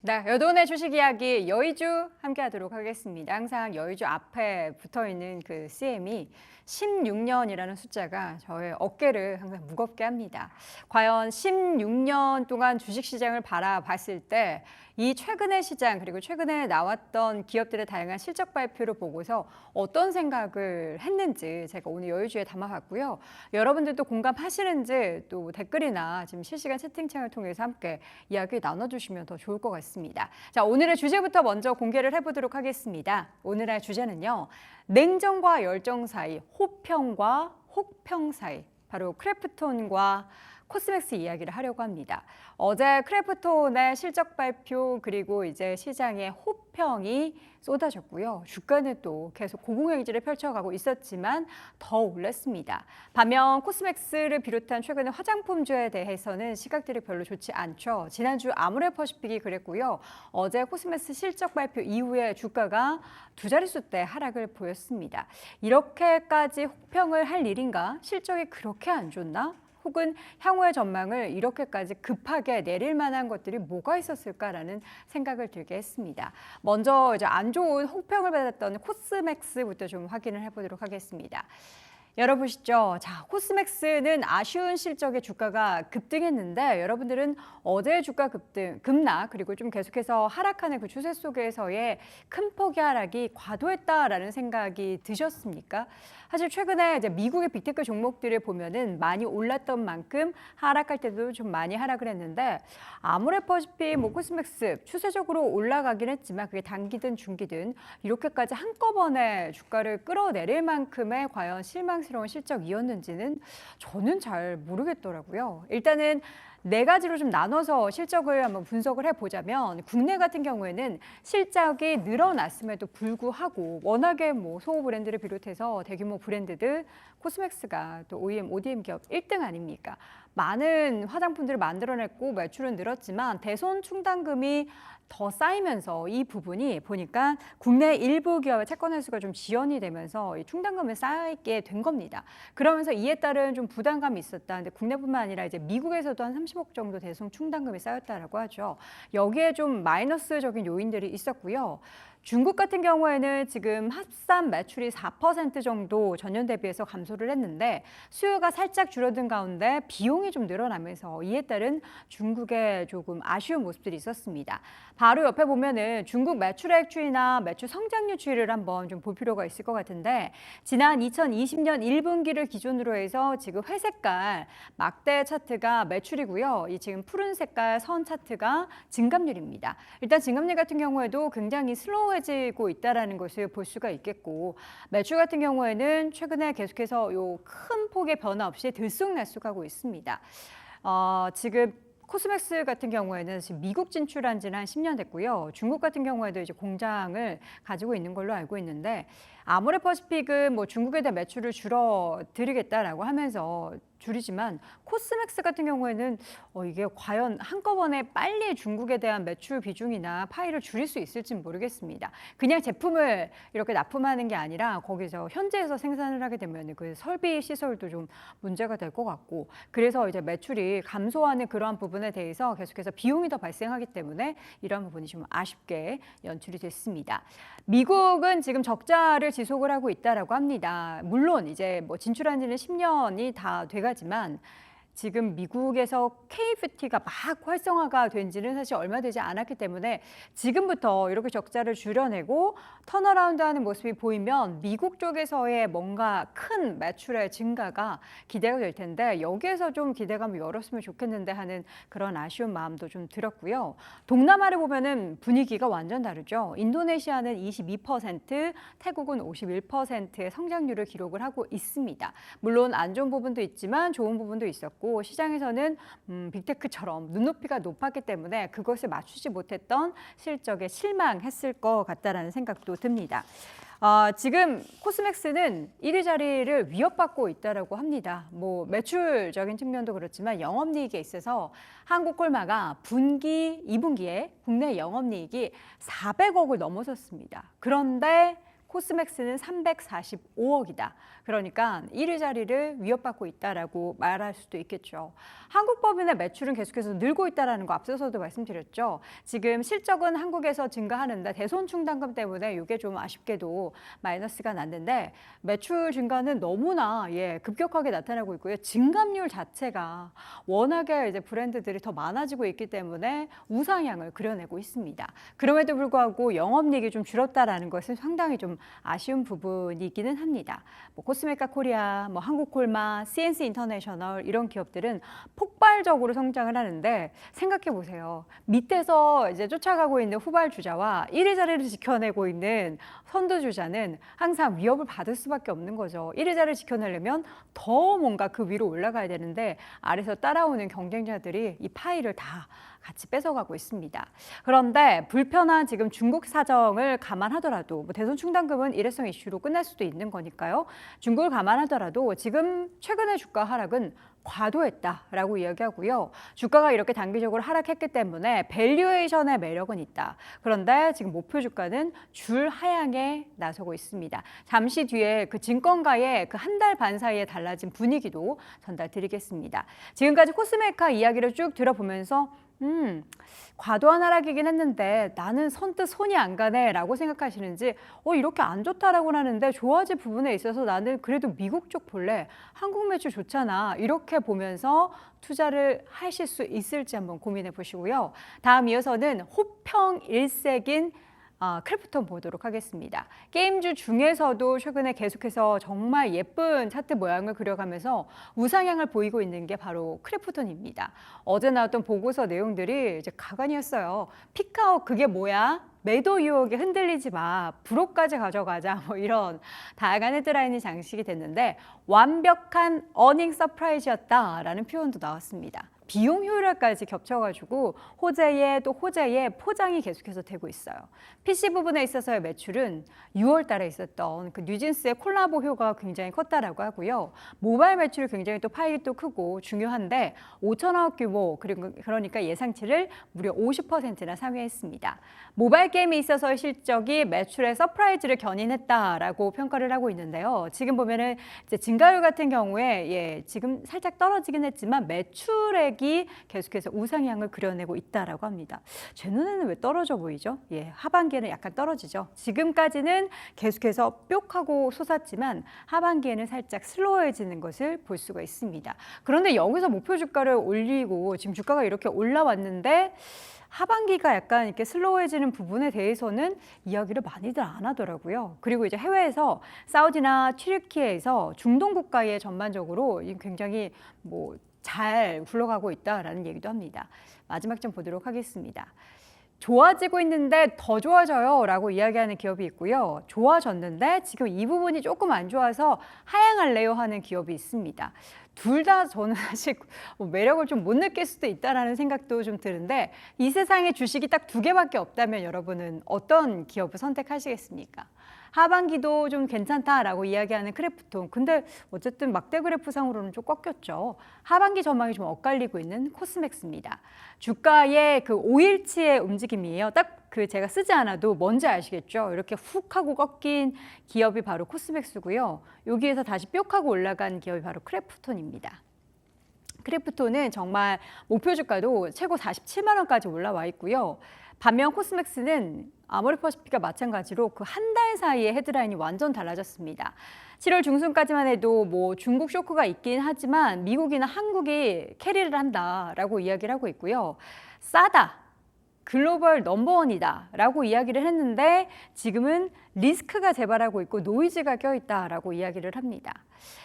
네, 여돈의 주식 이야기 여의주 함께 하도록 하겠습니다. 항상 여의주 앞에 붙어 있는 그 CM이 16년이라는 숫자가 저의 어깨를 항상 무겁게 합니다. 과연 16년 동안 주식시장을 바라봤을 때 이 최근의 시장 그리고 최근에 나왔던 기업들의 다양한 실적 발표를 보고서 어떤 생각을 했는지 제가 오늘 여의주에 담아봤고요. 여러분들도 공감하시는지 또 댓글이나 지금 실시간 채팅창을 통해서 함께 이야기 나눠주시면 더 좋을 것 같습니다. 자, 오늘의 주제부터 먼저 공개를 해보도록 하겠습니다. 오늘의 주제는요. 냉정과 열정 사이, 호평과 혹평 사이, 바로 크래프톤과 코스맥스 이야기를 하려고 합니다. 어제 크래프톤의 실적 발표 그리고 이제 시장의 호평이 쏟아졌고요. 주가는 또 계속 고공행진을 펼쳐가고 있었지만 더 올랐습니다. 반면 코스맥스를 비롯한 최근의 화장품주에 대해서는 시각들이 별로 좋지 않죠. 지난주 아모레퍼시픽이 그랬고요. 어제 코스맥스 실적 발표 이후에 주가가 두 자릿수대 하락을 보였습니다. 이렇게까지 혹평을 할 일인가? 실적이 그렇게 안 좋나? 혹은 향후의 전망을 이렇게까지 급하게 내릴 만한 것들이 뭐가 있었을까라는 생각을 들게 했습니다. 먼저 이제 안 좋은 혹평을 받았던 코스맥스부터 좀 확인을 해보도록 하겠습니다. 열어보시죠. 자, 코스맥스는 아쉬운 실적의 주가가 급등했는데 여러분들은 어제 주가 급락 그리고 좀 계속해서 하락하는 그 추세 속에서의 큰 폭의 하락이 과도했다라는 생각이 드셨습니까? 사실 최근에 이제 미국의 빅테크 종목들을 보면은 많이 올랐던 만큼 하락할 때도 좀 많이 하락을 했는데 아모레퍼시픽, 코스맥스 추세적으로 올라가긴 했지만 그게 단기든 중기든 이렇게까지 한꺼번에 주가를 끌어내릴 만큼의 과연 실망스러운 실적이었는지는 저는 잘 모르겠더라고요. 일단은 네 가지로 좀 나눠서 실적을 한번 분석을 해보자면 국내 같은 경우에는 실적이 늘어났음에도 불구하고 워낙에 뭐 소호 브랜드를 비롯해서 대규모 브랜드들 코스맥스가 또 OEM, ODM 기업 1등 아닙니까? 많은 화장품들을 만들어냈고 매출은 늘었지만 대손 충당금이 더 쌓이면서 이 부분이 보니까 국내 일부 기업의 채권 회수가 좀 지연이 되면서 이 충당금을 쌓이게 된 겁니다. 그러면서 이에 따른 좀 부담감이 있었다. 근데 국내뿐만 아니라 이제 미국에서도 한 30억 정도 대손 충당금이 쌓였다라고 하죠. 여기에 좀 마이너스적인 요인들이 있었고요. 중국 같은 경우에는 지금 합산 매출이 4% 정도 전년 대비해서 감소를 했는데 수요가 살짝 줄어든 가운데 비용이 좀 늘어나면서 이에 따른 중국의 조금 아쉬운 모습들이 있었습니다. 바로 옆에 보면은 중국 매출액 추이나 매출 성장률 추이를 한번 좀 볼 필요가 있을 것 같은데 지난 2020년 1분기를 기준으로 해서 지금 회색깔 막대 차트가 매출이고요. 이 지금 푸른 색깔 선 차트가 증감률입니다. 일단 증감률 같은 경우에도 굉장히 슬로우해지고 있다는 것을 볼 수가 있겠고 매출 같은 경우에는 최근에 계속해서 요 큰 폭의 변화 없이 들쑥날쑥하고 있습니다. 지금 코스맥스 같은 경우에는 지금 미국 진출한 지는 한 10년 됐고요. 중국 같은 경우에도 이제 공장을 가지고 있는 걸로 알고 있는데 아모레퍼시픽은 뭐 중국에 대한 매출을 줄어들이겠다라고 하면서 줄이지만 코스맥스 같은 경우에는 이게 과연 한꺼번에 빨리 중국에 대한 매출 비중이나 파이를 줄일 수 있을지는 모르겠습니다. 그냥 제품을 이렇게 납품하는 게 아니라 거기서 현지에서 생산을 하게 되면 그 설비 시설도 좀 문제가 될 것 같고 그래서 이제 매출이 감소하는 그러한 부분에 대해서 계속해서 비용이 더 발생하기 때문에 이런 부분이 좀 아쉽게 연출이 됐습니다. 미국은 지금 적자를 지속을 하고 있다라고 합니다. 물론 이제 뭐 진출한 지는 10년이 다 돼가지만 지금 미국에서 K뷰티가 막 활성화가 된 지는 사실 얼마 되지 않았기 때문에 지금부터 이렇게 적자를 줄여내고 턴어라운드하는 모습이 보이면 미국 쪽에서의 뭔가 큰 매출의 증가가 기대가 될 텐데 여기에서 좀 기대감을 열었으면 좋겠는데 하는 그런 아쉬운 마음도 좀 들었고요. 동남아를 보면은 분위기가 완전 다르죠. 인도네시아는 22%, 태국은 51%의 성장률을 기록을 하고 있습니다. 물론 안 좋은 부분도 있지만 좋은 부분도 있었고 시장에서는 빅테크처럼 눈높이가 높았기 때문에 그것을 맞추지 못했던 실적에 실망했을 것 같다라는 생각도 듭니다. 지금 코스맥스는 1위 자리를 위협받고 있다라고 합니다. 뭐 매출적인 측면도 그렇지만 영업이익에 있어서 한국콜마가 분기 2분기에 국내 영업이익이 400억을 넘어섰습니다. 그런데 코스맥스는 345억이다. 그러니까 1위 자리를 위협받고 있다라고 말할 수도 있겠죠. 한국법인의 매출은 계속해서 늘고 있다는 거 앞서서도 말씀드렸죠. 지금 실적은 한국에서 증가하는데 대손 충당금 때문에 이게 좀 아쉽게도 마이너스가 났는데 매출 증가는 너무나 급격하게 나타나고 있고요. 증감률 자체가 워낙에 이제 브랜드들이 더 많아지고 있기 때문에 우상향을 그려내고 있습니다. 그럼에도 불구하고 영업이익이 좀 줄었다라는 것은 상당히 좀 아쉬운 부분이기는 합니다. 코스메카 코리아, 한국콜마, CNC 인터내셔널 이런 기업들은 폭발적으로 성장을 하는데 생각해 보세요. 밑에서 이제 쫓아가고 있는 후발주자와 1위 자리를 지켜내고 있는 선두주자는 항상 위협을 받을 수밖에 없는 거죠. 1위 자리를 지켜내려면 더 뭔가 그 위로 올라가야 되는데 아래서 따라오는 경쟁자들이 이 파이를 다 같이 뺏어가고 있습니다. 그런데 불편한 지금 중국 사정을 감안하더라도 대손 충당금은 일회성 이슈로 끝날 수도 있는 거니까요. 중국을 감안하더라도 지금 최근의 주가 하락은 과도했다라고 이야기하고요. 주가가 이렇게 단기적으로 하락했기 때문에 밸류에이션의 매력은 있다. 그런데 지금 목표 주가는 줄 하향에 나서고 있습니다. 잠시 뒤에 그 증권가의 그 한 달 반 사이에 달라진 분위기도 전달드리겠습니다. 지금까지 코스메카 이야기를 쭉 들어보면서 과도한 하락이긴 했는데 나는 선뜻 손이 안 가네 라고 생각하시는지 이렇게 안 좋다라고 하는데 좋아질 부분에 있어서 나는 그래도 미국 쪽 볼래, 한국 매출 좋잖아 이렇게 보면서 투자를 하실 수 있을지 한번 고민해 보시고요. 다음 이어서는 호평 일색인 크래프톤 보도록 하겠습니다. 게임주 중에서도 최근에 계속해서 정말 예쁜 차트 모양을 그려가면서 우상향을 보이고 있는 게 바로 크래프톤입니다. 어제 나왔던 보고서 내용들이 이제 가관이었어요. 피카오 그게 뭐야? 매도 유혹에 흔들리지 마. 불호까지 가져가자. 이런 다양한 헤드라인이 장식이 됐는데 완벽한 어닝 서프라이즈였다라는 표현도 나왔습니다. 비용 효율화까지 겹쳐가지고 호재에 또 호재에 포장이 계속해서 되고 있어요. PC 부분에 있어서의 매출은 6월 달에 있었던 그 뉴진스의 콜라보 효과가 굉장히 컸다라고 하고요. 모바일 매출이 굉장히 또 파일이 또 크고 중요한데 5천억 규모 그러니까 예상치를 무려 50%나 상회했습니다. 모바일 게임에 있어서의 실적이 매출의 서프라이즈를 견인했다라고 평가를 하고 있는데요. 지금 보면은 이제 증가율 같은 경우에 지금 살짝 떨어지긴 했지만 매출액이 계속해서 우상향을 그려내고 있다라고 합니다. 제 눈에는 왜 떨어져 보이죠? 하반기에는 약간 떨어지죠. 지금까지는 계속해서 뿅하고 솟았지만 하반기에는 살짝 슬로우해지는 것을 볼 수가 있습니다. 그런데 여기서 목표 주가를 올리고 지금 주가가 이렇게 올라왔는데 하반기가 약간 이렇게 슬로우해지는 부분에 대해서는 이야기를 많이들 안 하더라고요. 그리고 이제 해외에서 사우디나 튀르키예에서 중동 국가에 전반적으로 굉장히 잘 굴러가고 있다라는 얘기도 합니다. 마지막 점 보도록 하겠습니다. 좋아지고 있는데 더 좋아져요 라고 이야기하는 기업이 있고요. 좋아졌는데 지금 이 부분이 조금 안 좋아서 하향할래요 하는 기업이 있습니다. 둘 다 저는 사실 매력을 좀 못 느낄 수도 있다라는 생각도 좀 드는데 이 세상에 주식이 딱 2개밖에 없다면 여러분은 어떤 기업을 선택하시겠습니까? 하반기도 좀 괜찮다라고 이야기하는 크래프톤. 근데 어쨌든 막대 그래프상으로는 좀 꺾였죠. 하반기 전망이 좀 엇갈리고 있는 코스맥스입니다. 주가의 그 5일치의 움직임이에요. 딱 그 제가 쓰지 않아도 뭔지 아시겠죠? 이렇게 훅 하고 꺾인 기업이 바로 코스맥스고요. 여기에서 다시 뿅 하고 올라간 기업이 바로 크래프톤입니다. 크래프톤은 정말 목표 주가도 최고 47만 원까지 올라와 있고요. 반면 코스맥스는 아모레퍼시픽과 마찬가지로 그 한 달 사이에 헤드라인이 완전 달라졌습니다. 7월 중순까지만 해도 중국 쇼크가 있긴 하지만 미국이나 한국이 캐리를 한다라고 이야기를 하고 있고요. 싸다. 글로벌 넘버원이다 라고 이야기를 했는데 지금은 리스크가 재발하고 있고 노이즈가 껴있다라고 이야기를 합니다.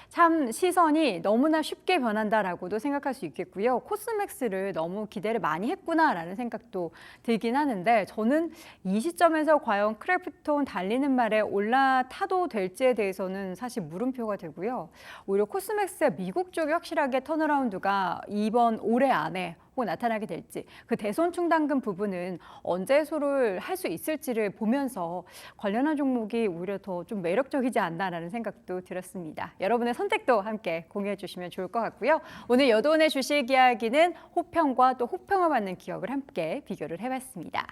참 시선이 너무나 쉽게 변한다라고도 생각할 수 있겠고요. 코스맥스를 너무 기대를 많이 했구나라는 생각도 들긴 하는데 저는 이 시점에서 과연 크래프톤 달리는 말에 올라타도 될지에 대해서는 사실 물음표가 되고요. 오히려 코스맥스의 미국 쪽이 확실하게 턴어라운드가 이번 올해 안에 꼭 나타나게 될지 그 대손 충당금 부분은 언제 해소를 할 수 있을지를 보면서 관련한 종목이 오히려 더 좀 매력적이지 않나라는 생각도 들었습니다. 여러분의 선택도 함께 공유해 주시면 좋을 것 같고요. 오늘 여돈의 주식 이야기는 호평과 또 호평을 받는 기업을 함께 비교를 해봤습니다.